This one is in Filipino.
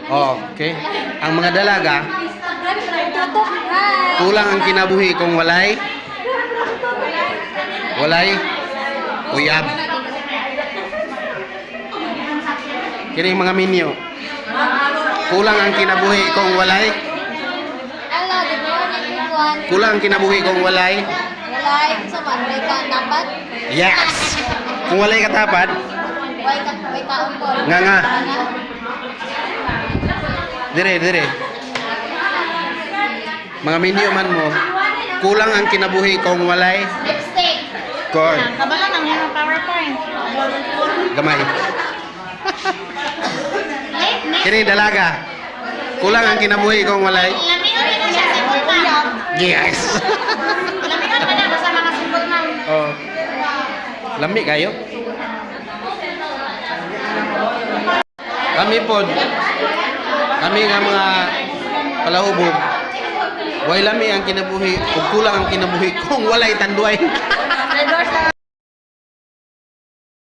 Okay. Ang mga dalaga, Hi. kulang ang kinabuhi kung walay uyab. Kini mga minyo. Kulang ang kinabuhi kung walay Hello, di ba nagkukuhan? kulang ang kinabuhi kung walay. Walay, sa man, may ka dapat? Yes. Kung walay katapad, Way kaon ko. nga. Dire. Mga minyo man mo, kulang ang kinabuhi kung walay Lipstick. corn. Kabalo nang yung PowerPoint. Gamay. Kini dalaga. Kulang ang kinabuhi kung walay. Lamion mo siya sa kulma. Yes. Lamion pa na sa mga simbol na. Oh. Lami kayo? Kami nga mga palahubog. Way lami ang kinabuhi, ug kulang ang kinabuhi kung walay tanduay.